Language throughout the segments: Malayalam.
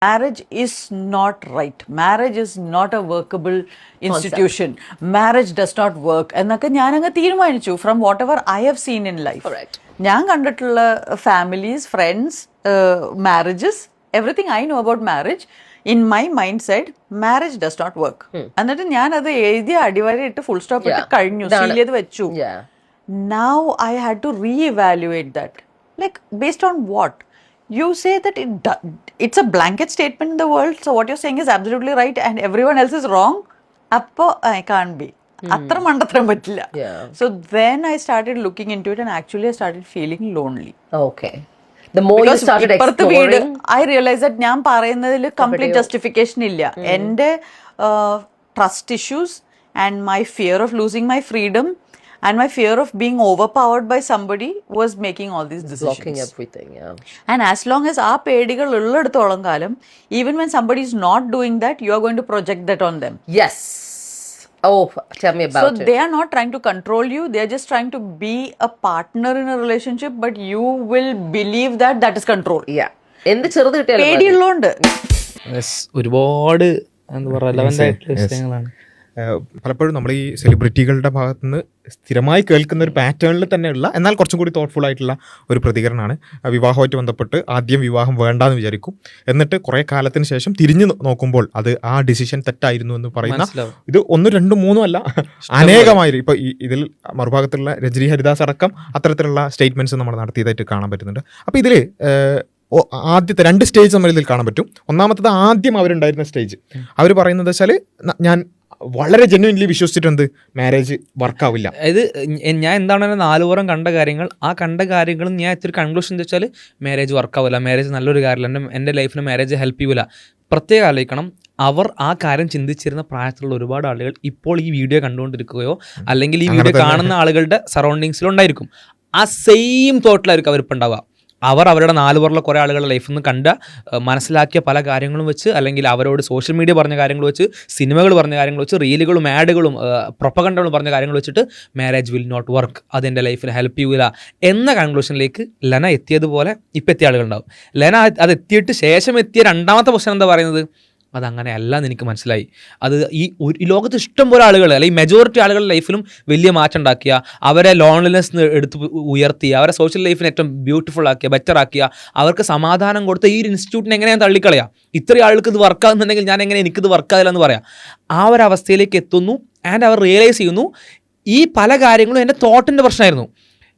Marriage is not right. Marriage is not a workable institution. Marriage does not work. എന്നൊക്കെ ഞാനങ്ങ് തീരുമാനിച്ചു from whatever I have seen in life. ഞാൻ കണ്ടിട്ടുള്ള families, friends, marriages, everything I know about marriage, in my mind said marriage does not work. എന്നിട്ട് ഞാൻ അത് എഴുതി അടിവരയിട്ട് ഫുൾ സ്റ്റോപ്പ് ഇട്ട് കഴിഞ്ഞു, സീൽ ചെയ്ത് വെച്ചു. Now I had to re-evaluate that. Like, based on what? You say that it's a blanket statement in the world, so what you're saying is absolutely right and everyone else is wrong. Appo I can't be. Atra mandatram pattilla. So then I started looking into it and actually I started feeling lonely. Okay. The more you started exploring, I realized that ഞാൻ പറയുന്നതിൽ complete justification ഇല്ല. എൻ്റെ trust issues and my fear of losing my freedom and my fear of being overpowered by somebody was making all these decisions. blocking everything, yeah. And as long as ആ പേടികൾ ഉള്ളിടത്തോളം കാലം, even when somebody is not doing that, you are going to project that on them. Yes. Oh, tell me about it. So they are not trying to control you, they are just trying to be a partner in a relationship, but you will believe that that is control. Yeah. എന്ത് ചെറുത് കിട്ടിയാലും പേടിയുള്ളതുകൊണ്ട് ഒരുപാട് എന്താ പറയുക റെലവൻ്റ് ആയിട്ടുള്ള വിഷയങ്ങളാണ്. പലപ്പോഴും നമ്മൾ ഈ സെലിബ്രിറ്റികളുടെ ഭാഗത്തു നിന്ന് സ്ഥിരമായി കേൾക്കുന്ന ഒരു പാറ്റേണിൽ തന്നെയുള്ള എന്നാൽ കുറച്ചും കൂടി തോട്ട്ഫുൾ ആയിട്ടുള്ള ഒരു പ്രതികരണമാണ്. വിവാഹമായിട്ട് ബന്ധപ്പെട്ട് ആദ്യം വിവാഹം വേണ്ടാന്ന് വിചാരിക്കും, എന്നിട്ട് കുറേ കാലത്തിന് ശേഷം തിരിഞ്ഞു നോക്കുമ്പോൾ അത് ആ ഡിസിഷൻ തെറ്റായിരുന്നു എന്ന് പറയുന്ന ഇത് 1, 2, 3 അല്ല, അനേകമായിരുന്നു. ഇപ്പോൾ ഇതിൽ മറുഭാഗത്തുള്ള രജനി ഹരിദാസ് അടക്കം അത്തരത്തിലുള്ള സ്റ്റേറ്റ്മെൻറ്റ്സ് നമ്മൾ നടത്തിയതായിട്ട് കാണാൻ പറ്റുന്നുണ്ട്. അപ്പോൾ ഇതിൽ ആദ്യത്തെ 2 സ്റ്റേജ് നമ്മൾ ഇതിൽ കാണാൻ പറ്റും. ഒന്നാമത്തത് ആദ്യം അവരുണ്ടായിരുന്ന സ്റ്റേജ്. അവർ പറയുന്നത് വെച്ചാൽ ഞാൻ വളരെ ജെന്യുവൻലി വിശ്വസിച്ചിട്ടുണ്ട് മാരേജ് വർക്കാവില്ല. അതായത് ഞാൻ എന്താണ് 4 വർഷം കണ്ട കാര്യങ്ങൾ, ആ കണ്ട കാര്യങ്ങളും ഞാൻ ഇത്തിരി കൺക്ലൂഷൻ എന്ന് വെച്ചാൽ മാരേജ് വർക്കാവില്ല, മാരേജ് നല്ലൊരു കാര്യമല്ല, എൻ്റെ ലൈഫിന് മാരേജ് ഹെൽപ്പ് ചെയ്യില്ല. പ്രത്യേകം ആലോചിക്കണം, അവർ ആ കാര്യം ചിന്തിച്ചിരുന്ന പ്രായത്തിലുള്ള ഒരുപാട് ആളുകൾ ഇപ്പോൾ ഈ വീഡിയോ കണ്ടുകൊണ്ടിരിക്കുകയോ അല്ലെങ്കിൽ ഈ വീഡിയോ കാണുന്ന ആളുകളുടെ സറൗണ്ടിങ്സിലുണ്ടായിരിക്കും. ആ സെയിം തോട്ടിലായിരിക്കും അവരിപ്പോൾ ഉണ്ടാവുക. അവർ അവരുടെ 4 വർഷമുള്ള കുറേ ആളുകളുടെ ലൈഫിൽ നിന്ന് കണ്ട മനസ്സിലാക്കിയ പല കാര്യങ്ങളും വെച്ച്, അല്ലെങ്കിൽ അവരോട് സോഷ്യൽ മീഡിയ പറഞ്ഞ കാര്യങ്ങൾ വെച്ച്, സിനിമകൾ പറഞ്ഞ കാര്യങ്ങൾ വെച്ച്, റീലുകളും ആഡുകളും പ്രൊപ്പഗണ്ടകളും പറഞ്ഞ കാര്യങ്ങൾ വെച്ചിട്ട് മാരേജ് വിൽ നോട്ട് വർക്ക്, അതെൻ്റെ ലൈഫിൽ ഹെൽപ്പ് ചെയ്യില്ല എന്ന കൺക്ലൂഷനിലേക്ക് ലെന എത്തിയതുപോലെ ഇപ്പം എത്തിയ ആളുകളുണ്ടാവും. ലെന അത് എത്തിയിട്ട് ശേഷം എത്തിയ രണ്ടാമത്തെ പ്രശ്നം എന്താ പറയുന്നത്, അതങ്ങനെ അല്ല എന്ന് എനിക്ക് മനസ്സിലായി. അത് ഈ ലോകത്ത് ഇഷ്ടംപോലെ ആളുകൾ, അല്ലെങ്കിൽ മെജോറിറ്റി ആളുകളുടെ ലൈഫിലും വലിയ മാറ്റം ഉണ്ടാക്കിയ, അവരെ ലോൺലിനെസ് എടുത്ത് ഉയർത്തിയ, അവരെ സോഷ്യൽ ലൈഫിനെ ഏറ്റവും ബ്യൂട്ടിഫുൾ ആക്കിയ, ബെറ്റർ ആക്കിയ, അവർക്ക് സമാധാനം കൊടുത്ത ഈ ഒരു ഇൻസ്റ്റിറ്റ്യൂട്ടിനെ എങ്ങനെ ഞാൻ തള്ളിക്കളയാം? ഇത്രയും ആൾക്ക് ഇത് വർക്കാകുന്നുണ്ടെങ്കിൽ ഞാൻ എങ്ങനെ എനിക്കിത് വർക്കാകില്ല എന്ന് പറയാം. ആ ഒരു അവസ്ഥയിലേക്ക് എത്തുന്നു. ആൻഡ് അവർ റിയലൈസ് ചെയ്യുന്നു ഈ പല കാര്യങ്ങളും എൻ്റെ തോട്ടിൻ്റെ പ്രശ്നമായിരുന്നു.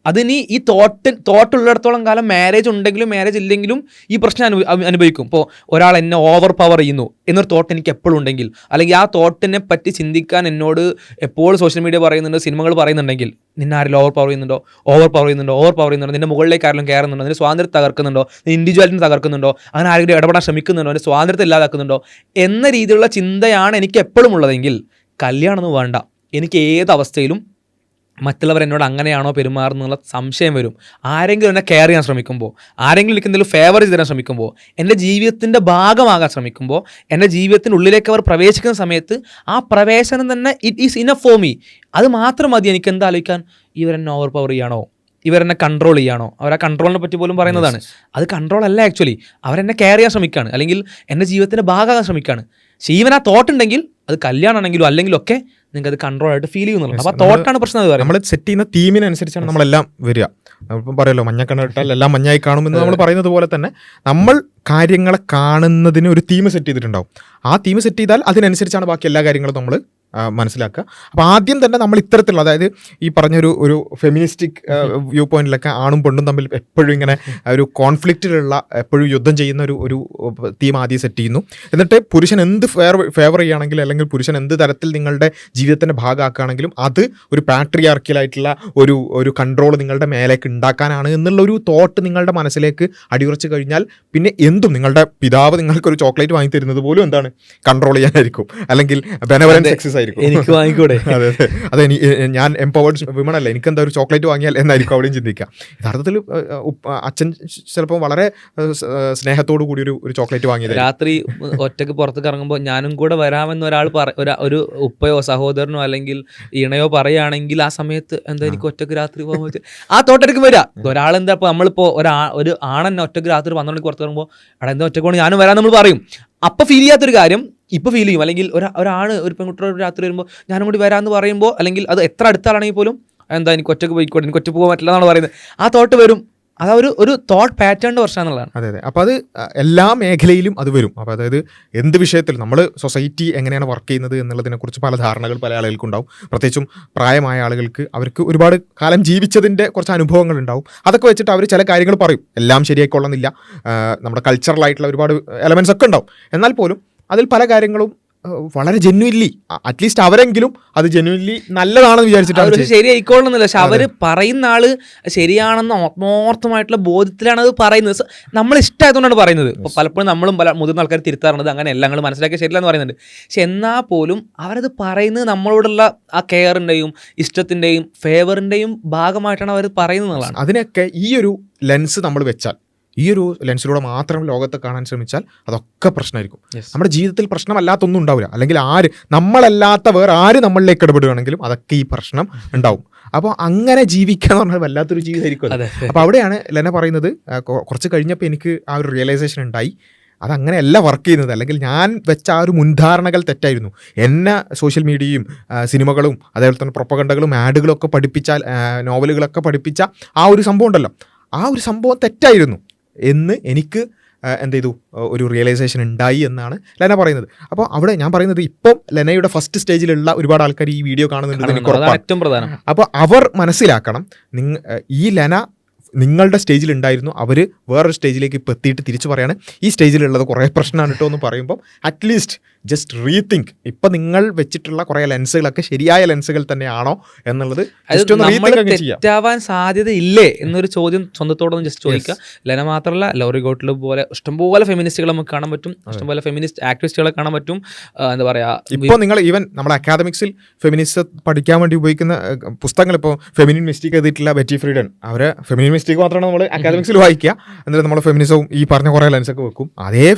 അതിനി ഈ തോട്ടുള്ളിടത്തോളം കാലം മാരേജ് ഉണ്ടെങ്കിലും മാരേജ് ഇല്ലെങ്കിലും ഈ പ്രശ്നം അനുഭവിക്കും. ഇപ്പോൾ ഒരാൾ എന്നെ ഓവർ പവർ ചെയ്യുന്നു എന്നൊരു തോട്ട് എനിക്ക് എപ്പോഴും ഉണ്ടെങ്കിൽ, അല്ലെങ്കിൽ ആ തോട്ടിനെ പറ്റി ചിന്തിക്കാൻ എന്നോട് എപ്പോഴും സോഷ്യൽ മീഡിയ പറയുന്നുണ്ട്, സിനിമകൾ പറയുന്നുണ്ടെങ്കിൽ, നിന്നെ ആരെങ്കിലും ഓവർ പവർ ചെയ്യുന്നുണ്ടോ, നിന്റെ മുകളിലേക്ക് ആരെങ്കിലും കയറുന്നുണ്ടോ, നിന്റെ സ്വാതന്ത്ര്യം തകർക്കുന്നുണ്ടോ, നിന്റെ ഇൻഡിവിജ്വാലിറ്റി തകർക്കുന്നുണ്ടോ, അങ്ങനെ ആരെങ്കിലും ഇടപെടാൻ ശ്രമിക്കുന്നുണ്ടോ, എൻ്റെ സ്വാതന്ത്ര്യത്തെ ഇല്ലാതാക്കുന്നുണ്ടോ എന്ന രീതിയിലുള്ള ചിന്തയാണ് എനിക്ക് എപ്പോഴും ഉള്ളതെങ്കിൽ കല്യാണമൊന്നും വേണ്ട. എനിക്ക് ഏത് അവസ്ഥയിലും മറ്റുള്ളവർ എന്നോട് അങ്ങനെയാണോ പെരുമാറുന്നുള്ള സംശയം വരും. ആരെങ്കിലും എന്നെ കെയർ ചെയ്യാൻ ശ്രമിക്കുമ്പോൾ, ആരെങ്കിലും എനിക്ക് എന്തെങ്കിലും ഫേവർ ചെയ്ത് തരാൻ ശ്രമിക്കുമ്പോൾ, എൻ്റെ ജീവിതത്തിൻ്റെ ഭാഗമാകാൻ ശ്രമിക്കുമ്പോൾ, എൻ്റെ ജീവിതത്തിനുള്ളിലേക്ക് അവർ പ്രവേശിക്കുന്ന സമയത്ത് ആ പ്രവേശനം തന്നെ it is enough for me. അത് മാത്രം മതി എനിക്ക് എന്താ ആലോചിക്കാൻ, ഇവരെന്നെ ഓവർ പവർ ചെയ്യാണോ, ഇവരെന്നെ കൺട്രോൾ ചെയ്യാണോ. അവർ ആ കൺട്രോളിനെ പറ്റി പോലും പറയുന്നതാണ്. അത് കൺട്രോൾ അല്ല, ആക്ച്വലി അവരെന്നെ കെയർ ചെയ്യാൻ ശ്രമിക്കുകയാണ്, അല്ലെങ്കിൽ എൻ്റെ ജീവിതത്തിൻ്റെ ഭാഗമാകാൻ ശ്രമിക്കുകയാണ്. പക്ഷേ ഈവൻ ആ തോട്ടുണ്ടെങ്കിൽ അത് കല്യാണം ആണെങ്കിലും അല്ലെങ്കിലും ഒക്കെ നിങ്ങൾക്ക് അത് കൺട്രോൾ ആയിട്ട് ഫീൽ ചെയ്യുന്നുണ്ട്. അപ്പോൾ ആ തോട്ടാണ് പ്രശ്നം. നമ്മൾ സെറ്റ് ചെയ്യുന്ന തീമിനനുസരിച്ചാണ് നമ്മളെല്ലാം വരിക. നമ്മളിപ്പം പറയുമല്ലോ, മഞ്ഞക്കണ്ണിട്ടാൽ എല്ലാം മഞ്ഞായി കാണുമെന്ന് നമ്മൾ പറയുന്നത് പോലെ തന്നെ നമ്മൾ കാര്യങ്ങളെ കാണുന്നതിന് ഒരു തീം സെറ്റ് ചെയ്തിട്ടുണ്ടാവും. ആ തീം സെറ്റ് ചെയ്താൽ അതിനനുസരിച്ചാണ് ബാക്കി എല്ലാ കാര്യങ്ങളും നമ്മൾ മനസ്സിലാക്കുക. അപ്പോൾ ആദ്യം തന്നെ നമ്മൾ ഇത്തരത്തിലുള്ള, അതായത് ഈ പറഞ്ഞൊരു ഫെമിനിസ്റ്റിക് വ്യൂ പോയിന്റിലൊക്കെ ആണും പെണ്ണും തമ്മിൽ എപ്പോഴും ഇങ്ങനെ ഒരു കോൺഫ്ലിക്റ്റിലുള്ള, എപ്പോഴും യുദ്ധം ചെയ്യുന്ന ഒരു തീം ആദ്യം സെറ്റ് ചെയ്യുന്നു. എന്നിട്ട് പുരുഷൻ എന്ത് ഫേവർ ചെയ്യുകയാണെങ്കിൽ, അല്ലെങ്കിൽ പുരുഷൻ എന്ത് തരത്തിൽ നിങ്ങളുടെ ജീവിതത്തിൻ്റെ ഭാഗമാക്കുകയാണെങ്കിലും അത് ഒരു പാട്രിയാർക്കിലായിട്ടുള്ള ഒരു കൺട്രോൾ നിങ്ങളുടെ മേലേക്ക് ഉണ്ടാക്കാനാണ് എന്നുള്ള ഒരു തോട്ട് നിങ്ങളുടെ മനസ്സിലേക്ക് അടിയുറച്ച് കഴിഞ്ഞാൽ പിന്നെ എന്തും, നിങ്ങളുടെ പിതാവ് നിങ്ങൾക്കൊരു ചോക്ലേറ്റ് വാങ്ങി തരുന്നത് പോലും എന്താണ്, കൺട്രോൾ ചെയ്യാനായിരിക്കും, അല്ലെങ്കിൽ ബെനവലൻസ് എക്സസൈസ് ആയിരിക്കും. എനിക്ക് വാങ്ങിക്കൂടെ? അതെ അതെ അതെ, ഞാൻ എംപവേർഡ് വിമൺ അല്ല, എനിക്ക് എന്താ ഒരു ചോക്ലേറ്റ് വാങ്ങിയാൽ എന്നായിരിക്കും അവിടെയും ചിന്തിക്കുക. യഥാർത്ഥത്തിൽ അച്ഛൻ ചിലപ്പോൾ വളരെ സ്നേഹത്തോടു കൂടി ഒരു ചോക്ലേറ്റ് വാങ്ങിയത്. രാത്രി ഒറ്റക്ക് പുറത്തേക്ക് ഇറങ്ങുമ്പോൾ ഞാനും കൂടെ വരാമെന്ന് ഒരാൾ ഒരു ഉപ്പയോ സഹോദരനോ അല്ലെങ്കിൽ ഇണയോ പറയുകയാണെങ്കിൽ ആ സമയത്ത് എന്താ എനിക്ക് ഒറ്റക്ക് രാത്രി പോകാൻ പറ്റും, ആ തോട്ടെടുക്കും വരിക. ഒരാളെന്താ ഇപ്പോൾ നമ്മളിപ്പോൾ ഒരു ആണെന്നെ ഒറ്റക്ക് രാത്രി 12 മണിക്ക് പുറത്ത് ഇറങ്ങുമ്പോൾ അവിടെ എന്താ ഒറ്റക്ക് കൊണ്ട് ഞാനും വരാൻ നമ്മൾ പറയും. അപ്പം ഫീൽ ചെയ്യാത്തൊരു കാര്യം ഇപ്പോൾ ഫീൽ ചെയ്യും. അല്ലെങ്കിൽ ഒരാണ് ഒരു പെൺകുട്ടിയോട് രാത്രി വരുമ്പോൾ ഞാനും കൂടി വരാമെന്ന് പറയുമ്പോൾ, അല്ലെങ്കിൽ അത് എത്ര അടുത്താണെങ്കിൽ പോലും എന്താ എനിക്ക് ഒറ്റക്ക് പോയിക്കോട്ടെ, എനിക്ക് ഒറ്റക്ക് പോകാൻ പറ്റില്ല എന്നാണ് പറയുന്നത്. ആ തോട്ട് വരും. അത് ഒരു തോട്ട് പാറ്റേണിൻ്റെ പ്രശ്നമെന്നുള്ളതാണ്. അതെ അതെ. അപ്പോൾ അത് എല്ലാ മേഖലയിലും അത് വരും. അപ്പോൾ അതായത് എന്ത് വിഷയത്തിൽ നമ്മൾ സൊസൈറ്റി എങ്ങനെയാണ് വർക്ക് ചെയ്യുന്നത് എന്നുള്ളതിനെക്കുറിച്ച് പല ധാരണകൾ പല ആളുകൾക്കുണ്ടാവും. പ്രത്യേകിച്ചും പ്രായമായ ആളുകൾക്ക് അവർക്ക് ഒരുപാട് കാലം ജീവിച്ചതിൻ്റെ കുറച്ച് അനുഭവങ്ങൾ ഉണ്ടാവും. അതൊക്കെ വെച്ചിട്ട് അവർ ചില കാര്യങ്ങൾ പറയും. എല്ലാം ശരിയായിക്കൊള്ളുന്നില്ല, നമ്മുടെ കൾച്ചറലായിട്ടുള്ള ഒരുപാട് എലമെൻറ്റ്സ് ഒക്കെ ഉണ്ടാവും. എന്നാൽ പോലും അതിൽ പല കാര്യങ്ങളും വളരെ ജെന്യുവൻലി, അറ്റ്ലീസ്റ്റ് അവരെങ്കിലും അത് ജെന്യുവൻലി നല്ലതാണെന്ന് വിചാരിച്ചിട്ടാണ്. ശരിയായിക്കോളുന്നില്ല, പക്ഷെ അവര് പറയുന്ന ആള് ശരിയാണെന്ന് ആത്മാർത്ഥമായിട്ടുള്ള ബോധ്യത്തിലാണ് അത് പറയുന്നത്. നമ്മൾ ഇഷ്ടമായതുകൊണ്ടാണ് പറയുന്നത്. ഇപ്പോൾ പലപ്പോഴും നമ്മളും പല മുതിർന്ന ആൾക്കാർ തിരുത്താറുണ്ട്, അങ്ങനെ എല്ലാം ഞങ്ങൾ മനസ്സിലാക്കിയ ശരിയില്ലെന്ന് പറയുന്നുണ്ട്. പക്ഷെ എന്നാൽ പോലും അവരത് പറയുന്നത് നമ്മളോടുള്ള ആ കെയറിൻ്റെയും ഇഷ്ടത്തിൻ്റെയും ഫേവറിൻ്റെയും ഭാഗമായിട്ടാണ് അവർ പറയുന്നതാണ്. അതിനൊക്കെ ഈ ഒരു ലെൻസ് നമ്മൾ വെച്ചാൽ, ഈ ഒരു ലെൻസിലൂടെ മാത്രം ലോകത്തെ കാണാൻ ശ്രമിച്ചാൽ അതൊക്കെ പ്രശ്നമായിരിക്കും. നമ്മുടെ ജീവിതത്തിൽ പ്രശ്നമല്ലാത്തൊന്നും ഉണ്ടാവില്ല. അല്ലെങ്കിൽ നമ്മളല്ലാത്ത വേറെ ആര് നമ്മളിലേക്ക് ഇടപെടുകയാണെങ്കിലും അതൊക്കെ ഈ പ്രശ്നം ഉണ്ടാവും. അപ്പോൾ അങ്ങനെ ജീവിക്കുക എന്ന് പറഞ്ഞാൽ വല്ലാത്തൊരു ജീവിതമായിരിക്കും. അപ്പോൾ അവിടെയാണ് ലെന പറയുന്നത്, കുറച്ച് കഴിഞ്ഞപ്പോൾ എനിക്ക് ആ ഒരു റിയലൈസേഷൻ ഉണ്ടായി, അതങ്ങനെയല്ല വർക്ക് ചെയ്യുന്നത്. അല്ലെങ്കിൽ ഞാൻ വെച്ച ആ ഒരു മുൻധാരണകൾ തെറ്റായിരുന്നു. എന്നെ സോഷ്യൽ മീഡിയയും സിനിമകളും അതേപോലെ തന്നെ പ്രൊപ്പഗണ്ടകളും ആഡുകളും ഒക്കെ പഠിപ്പിച്ചാൽ, നോവലുകളൊക്കെ പഠിപ്പിച്ച ആ ഒരു സംഭവം ഉണ്ടല്ലോ, ആ ഒരു സംഭവം തെറ്റായിരുന്നു എന്ന് എനിക്ക് എന്ത് ചെയ്തു, ഒരു റിയലൈസേഷൻ ഉണ്ടായി എന്നാണ് ലെന പറയുന്നത്. അപ്പോൾ അവിടെ ഞാൻ പറയുന്നത്, ഇപ്പം ലെനയുടെ ഫസ്റ്റ് സ്റ്റേജിലുള്ള ഒരുപാട് ആൾക്കാർ ഈ വീഡിയോ കാണുന്നുണ്ടെന്ന് എനിക്ക് ഉറപ്പാണ്. അപ്പോൾ അവർ മനസ്സിലാക്കണം, ഈ ലെന നിങ്ങളുടെ സ്റ്റേജിൽ ഉണ്ടായിരുന്നു, അവർ വേറൊരു സ്റ്റേജിലേക്ക് ഇപ്പോൾ എത്തിയിട്ട് തിരിച്ചു പറയാണ് ഈ സ്റ്റേജിലുള്ളത് കുറേ പ്രശ്നമാണ് കേട്ടോ എന്ന് പറയുമ്പോൾ അറ്റ്ലീസ്റ്റ് ജസ്റ്റ് റീതിങ്ക്, ഇപ്പം നിങ്ങൾ വെച്ചിട്ടുള്ള കുറേ ലെൻസുകളൊക്കെ ശരിയായ ലെൻസുകൾ തന്നെയാണോ എന്നുള്ളത് തെറ്റാവാൻ സാധ്യതയില്ലേ എന്നൊരു ചോദ്യം സ്വന്തത്തോടൊന്ന് ജസ്റ്റ് ചോദിക്കുക. ലെന മാത്രമല്ല, ലോറി ഗോട്ട്ലിബ് പോലെ ഇഷ്ടംപോലെ ഫെമിനിസ്റ്റുകൾ നമുക്ക് കാണാൻ പറ്റും, ഇഷ്ടംപോലെ ഫെമിനിസ്റ്റ് ആക്ടിവിസ്റ്റുകളെ കാണാൻ പറ്റും. എന്താ പറയുക, ഇപ്പോൾ നിങ്ങൾ ഈവൻ നമ്മുടെ അക്കാദമിക്സിൽ ഫെമിനിസ്റ്റ് പഠിക്കാൻ വേണ്ടി ഉപയോഗിക്കുന്ന പുസ്തകങ്ങൾ, ഇപ്പോൾ ഫെമിനിൻ മിസ്റ്റേക്ക് എഴുതിയിട്ടുള്ള ബെറ്റി ഫ്രീഡൻ, അവരെ ഫെമിനിൻ മിസ്റ്റേക്ക് മാത്രമാണ് നമ്മൾ അക്കാദമിക്സിൽ വായിക്കുക. എന്നിട്ട് നമ്മൾ ഫെമിനിസവും ഈ പറഞ്ഞ കുറേ ലെൻസൊക്കെ വെക്കും. അതേ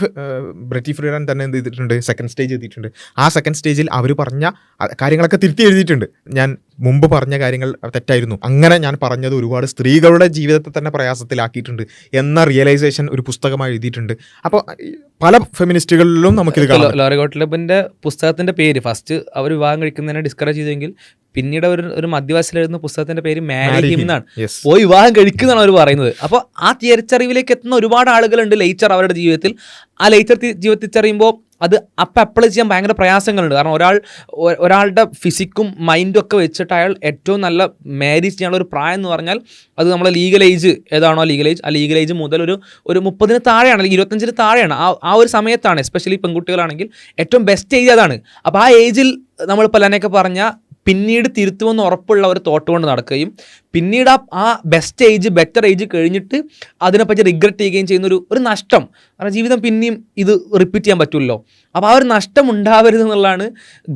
ബെറ്റി ഫ്രീഡൻ തന്നെ എന്ത് ചെയ്തിട്ടുണ്ട്, സെക്കൻഡ് സ്റ്റേജ് എത്തിയിട്ടുണ്ട്. ആ സെക്കൻഡ് സ്റ്റേജിൽ അവർ പറഞ്ഞ കാര്യങ്ങളൊക്കെ തിരുത്തി എഴുതിയിട്ടുണ്ട്. ഞാൻ മുമ്പ് പറഞ്ഞ കാര്യങ്ങൾ തെറ്റായിരുന്നു, അങ്ങനെ ഞാൻ പറഞ്ഞത് ഒരുപാട് സ്ത്രീകളുടെ ജീവിതത്തെ തന്നെ പ്രയാസത്തിലാക്കിയിട്ടുണ്ട് എന്ന റിയലൈസേഷൻ ഒരു പുസ്തകമായി എഴുതിയിട്ടുണ്ട്. അപ്പോൾ പല ഫെമിനിസ്റ്റുകളിലും നമുക്കിത് കാണാം. ലോറി ഗോട്ട്ലിബിന്റെ പുസ്തകത്തിന്റെ പേര് ഫസ്റ്റ് അവർ വിവാഹം കഴിക്കുന്നതിനെ ഡിസ്കറേജ് ചെയ്തെങ്കിൽ പിന്നീട് ഒരു മധ്യവയസ്സിൽ എഴുതുന്ന പുസ്തകത്തിന്റെ പേര് മാരി ഹിം എന്നാണ്. പോയി വിവാഹം കഴിക്കുന്നതാണ് അവർ പറയുന്നത്. അപ്പോൾ ആ തിരിച്ചറിവിലേക്ക് എത്തുന്ന ഒരുപാട് ആളുകളുണ്ട് ലേച്ചർ അവരുടെ ജീവിതത്തിൽ. ആ ലേച്ചർ ജീവിതത്തിൽ തിരിച്ചറിയുമ്പോൾ അത് അപ്ലൈ ചെയ്യാൻ ഭയങ്കര പ്രയാസങ്ങളുണ്ട്. കാരണം ഒരാളുടെ ഫിസിക്കും മൈൻഡും ഒക്കെ വെച്ചിട്ട് അയാൾ ഏറ്റവും നല്ല മാരേജ് ചെയ്യാനുള്ള ഒരു പ്രായം എന്ന് പറഞ്ഞാൽ അത് നമ്മളെ ലീഗൽ ഏജ് ഏതാണോ ലീഗൽ ഏജ്, ആ ലീഗൽ ഏജ് മുതൽ ഒരു 30 താഴെയാണ്, അല്ലെങ്കിൽ 25 താഴെയാണ്. ആ ഒരു സമയത്താണ് എസ്പെഷ്യലി പെൺകുട്ടികളാണെങ്കിൽ ഏറ്റവും ബെസ്റ്റ് ഏജ് അതാണ്. അപ്പോൾ ആ ഏജിൽ നമ്മൾ പലനൊക്കെ പറഞ്ഞ പിന്നീട് തിരുത്തുമെന്ന് ഉറപ്പുള്ള ഒരു തോട്ട് കൊണ്ട് നടക്കുകയും പിന്നീട് ആ ബെസ്റ്റ് ഏജ് ബെറ്റർ ഏജ് കഴിഞ്ഞിട്ട് അതിനെപ്പറ്റി റിഗ്രറ്റ് ചെയ്യുകയും ചെയ്യുന്ന ഒരു നഷ്ടം. കാരണം ജീവിതം പിന്നെയും ഇത് റിപ്പീറ്റ് ചെയ്യാൻ പറ്റുമല്ലോ. അപ്പോൾ ആ ഒരു നഷ്ടം ഉണ്ടാവരുത് എന്നുള്ളതാണ്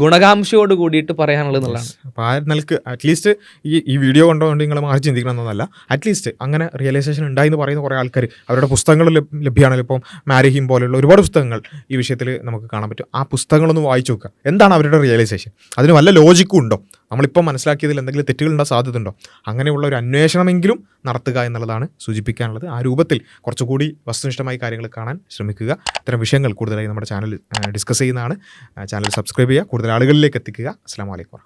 ഗുണകാംക്ഷയോട് കൂടിയിട്ട് പറയാനുള്ളത് എന്നുള്ളതാണ്. അപ്പോൾ ആ നിലക്ക് അറ്റ്ലീസ്റ്റ് ഈ വീഡിയോ കൊണ്ടുകൊണ്ട് നിങ്ങൾ മാറി ചിന്തിക്കണമെന്നല്ല, അറ്റ്ലീസ്റ്റ് അങ്ങനെ റിയലൈസേഷൻ ഉണ്ടായി എന്ന് പറയുന്ന കുറേ ആൾക്കാർ അവരുടെ പുസ്തകങ്ങൾ ലഭ്യമാണല്ലോ. ഇപ്പം മാരി ഹിം പോലെയുള്ള ഒരുപാട് പുസ്തകങ്ങൾ ഈ വിഷയത്തിൽ നമുക്ക് കാണാൻ പറ്റും. ആ പുസ്തകങ്ങളൊന്ന് വായിച്ചു നോക്കുക, എന്താണ് അവരുടെ റിയലൈസേഷൻ, അതിന് വല്ല ലോജിക്കും ഉണ്ടോ, നമ്മളിപ്പോൾ മനസ്സിലാക്കിയതിൽ എന്തെങ്കിലും തെറ്റുകളുണ്ടോ, സാധ്യത ഉണ്ടോ, അങ്ങനെയുള്ള ഒരു അന്വേഷണമെങ്കിലും നടത്തുക എന്നുള്ളതാണ് സൂചിപ്പിക്കാനുള്ളത്. ആ രൂപത്തിൽ കുറച്ചുകൂടി വസ്തുനിഷ്ഠമായ കാര്യങ്ങൾ കാണാൻ ശ്രമിക്കുക. ഇത്തരം വിഷയങ്ങൾ കൂടുതലായി നമ്മുടെ ചാനൽ ഡിസ്കസ് ചെയ്യുന്നതാണ്. ചാനൽ സബ്സ്ക്രൈബ് ചെയ്യുക, കൂടുതൽ ആളുകളിലേക്ക് എത്തിക്കുക. അസ്സലാമു അലൈക്കും.